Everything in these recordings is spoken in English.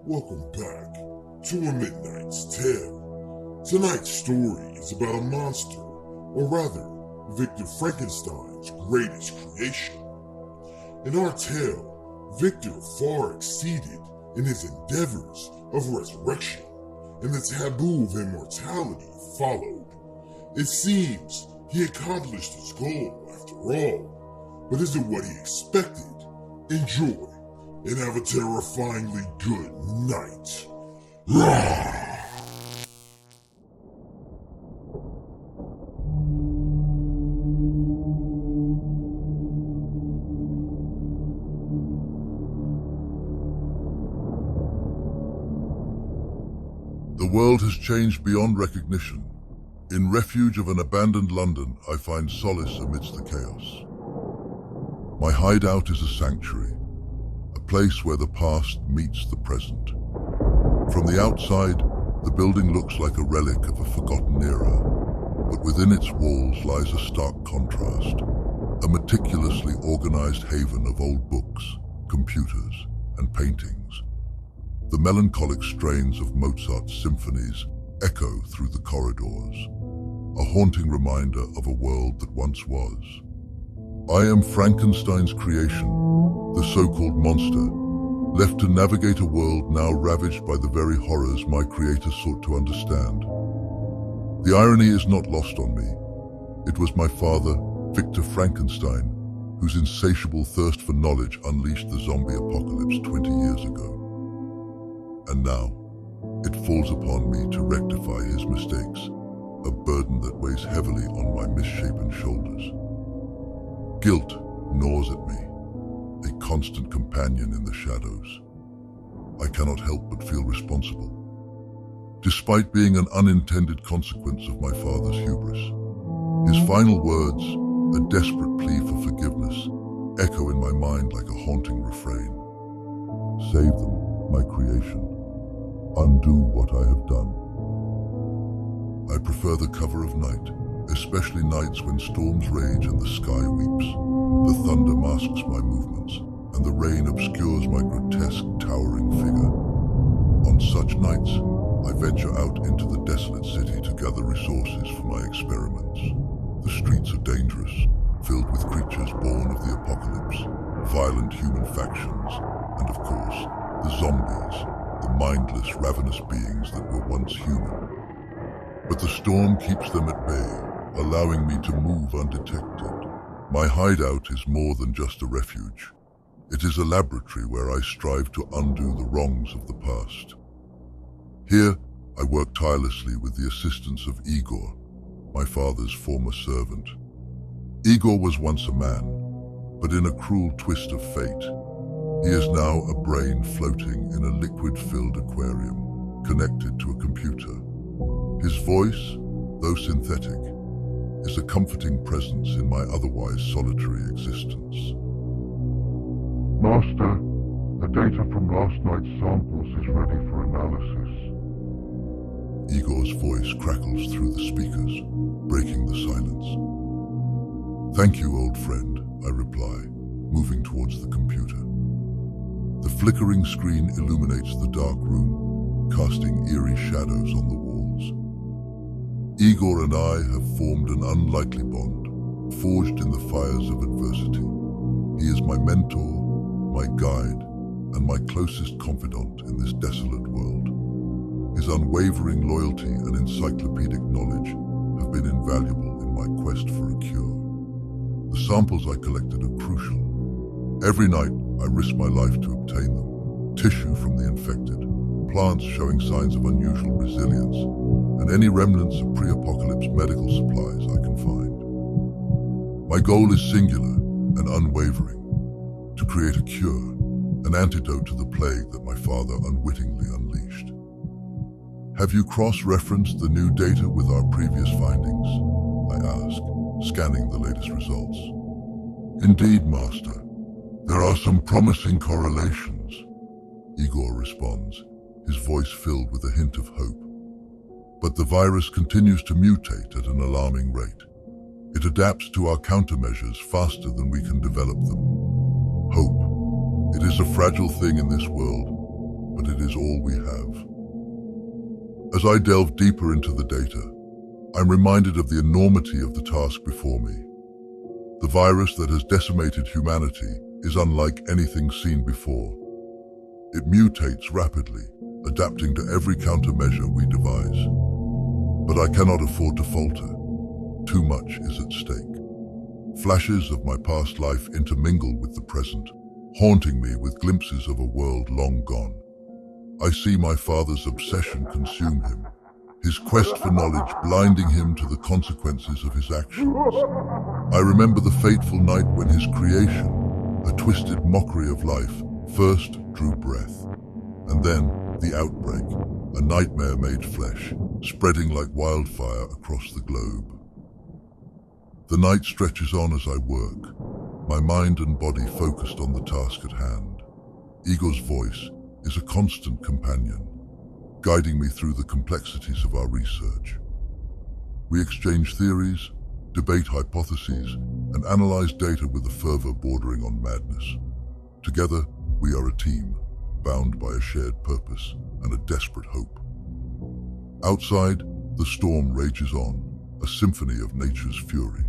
Welcome back to A Midnight's Tale. Tonight's story is about a monster, or rather, Victor Frankenstein's greatest creation. In our tale, Victor far exceeded in his endeavors of resurrection, and the taboo of immortality followed. It seems he accomplished his goal after all, but is it what he expected? Enjoy and have a terrifyingly good night. Rawr! The world has changed beyond recognition. In refuge of an abandoned London, I find solace amidst the chaos. My hideout is a sanctuary, a place where the past meets the present. From the outside, the building looks like a relic of a forgotten era, but within its walls lies a stark contrast, a meticulously organized haven of old books, computers, and paintings. The melancholic strains of Mozart's symphonies echo through the corridors, a haunting reminder of a world that once was. I am Frankenstein's creation, the so-called monster, left to navigate a world now ravaged by the very horrors my creator sought to understand. The irony is not lost on me. It was my father, Victor Frankenstein, whose insatiable thirst for knowledge unleashed the zombie apocalypse 20 years ago. And now, it falls upon me to rectify his mistakes, a burden that weighs heavily on my misshapen shoulders. Guilt gnaws at me, a constant companion in the shadows. I cannot help but feel responsible. Despite being an unintended consequence of my father's hubris, his final words, a desperate plea for forgiveness, echo in my mind like a haunting refrain. Save them, my creation. Undo what I have done. I prefer the cover of night, especially nights when storms rage and the sky weeps. The thunder masks my movements, and the rain obscures my grotesque, towering figure. On such nights, I venture out into the desolate city to gather resources for my experiments. The streets are dangerous, filled with creatures born of the apocalypse, violent human factions, and of course, the zombies, the mindless, ravenous beings that were once human. But the storm keeps them at bay, allowing me to move undetected. My hideout is more than just a refuge. It is a laboratory where I strive to undo the wrongs of the past. Here, I work tirelessly with the assistance of Igor, my father's former servant. Igor was once a man, but in a cruel twist of fate, he is now a brain floating in a liquid-filled aquarium, connected to a computer. His voice, though synthetic, is a comforting presence in my otherwise solitary existence. Master, the data from last night's samples is ready for analysis. Igor's voice crackles through the speakers, breaking the silence. Thank you, old friend, I reply, moving towards the computer. The flickering screen illuminates the dark room, casting eerie shadows on the walls. Igor and I have formed an unlikely bond, forged in the fires of adversity. He is my mentor, my guide, and my closest confidant in this desolate world. His unwavering loyalty and encyclopedic knowledge have been invaluable in my quest for a cure. The samples I collected are crucial. Every night, I risk my life to obtain them. Tissue from the infected, plants showing signs of unusual resilience, and any remnants of pre-apocalypse medical supplies I can find. My goal is singular and unwavering, to create a cure, an antidote to the plague that my father unwittingly unleashed. Have you cross-referenced the new data with our previous findings? I ask, scanning the latest results. Indeed, Master. There are some promising correlations. Igor responds, his voice filled with a hint of hope. But the virus continues to mutate at an alarming rate. It adapts to our countermeasures faster than we can develop them. Hope. It is a fragile thing in this world, but but it is all we have. As I delve deeper into the data, I'm reminded of the enormity of the task before me. The virus that has decimated humanity is unlike anything seen before. It mutates rapidly, adapting to every countermeasure we devise. But I cannot afford to falter. Too much is at stake. Flashes of my past life intermingle with the present, haunting me with glimpses of a world long gone. I see my father's obsession consume him, his quest for knowledge blinding him to the consequences of his actions. I remember the fateful night when his creation, a twisted mockery of life, first drew breath. And then the outbreak, a nightmare made flesh, spreading like wildfire across the globe. The night stretches on as I work, my mind and body focused on the task at hand. Igor's voice is a constant companion, guiding me through the complexities of our research. We exchange theories, debate hypotheses, and analyze data with a fervor bordering on madness. Together, we are a team, bound by a shared purpose and a desperate hope. Outside, the storm rages on, a symphony of nature's fury.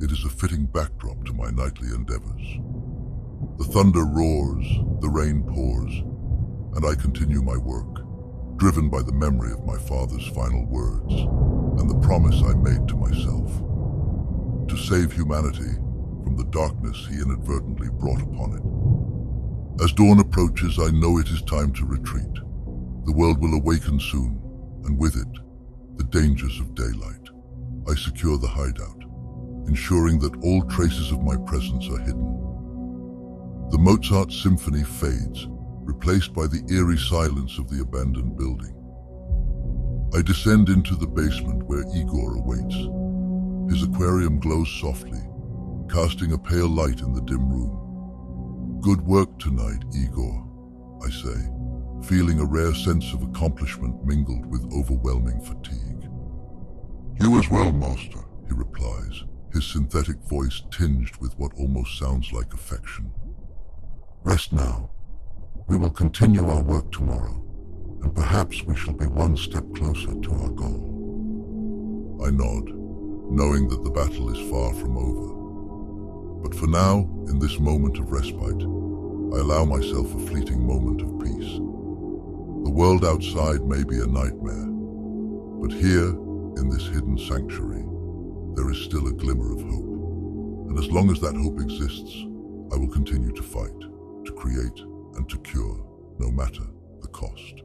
It is a fitting backdrop to my nightly endeavors. The thunder roars, the rain pours, and I continue my work, driven by the memory of my father's final words and the promise I made to myself to save humanity from the darkness he inadvertently brought upon it. As dawn approaches, I know it is time to retreat. The world will awaken soon, and with it, the dangers of daylight. I secure the hideout, ensuring that all traces of my presence are hidden. The Mozart symphony fades, replaced by the eerie silence of the abandoned building. I descend into the basement where Igor awaits. His aquarium glows softly, casting a pale light in the dim room. "Good work tonight, Igor," I say, feeling a rare sense of accomplishment mingled with overwhelming fatigue. You as well, Master, he replies, his synthetic voice tinged with what almost sounds like affection. Rest now. We will continue our work tomorrow, and perhaps we shall be one step closer to our goal. I nod, knowing that the battle is far from over. But for now, in this moment of respite, I allow myself a fleeting moment of peace. The world outside may be a nightmare, but here, in this hidden sanctuary, there is still a glimmer of hope. And as long as that hope exists, I will continue to fight, to create, and to cure, no matter the cost.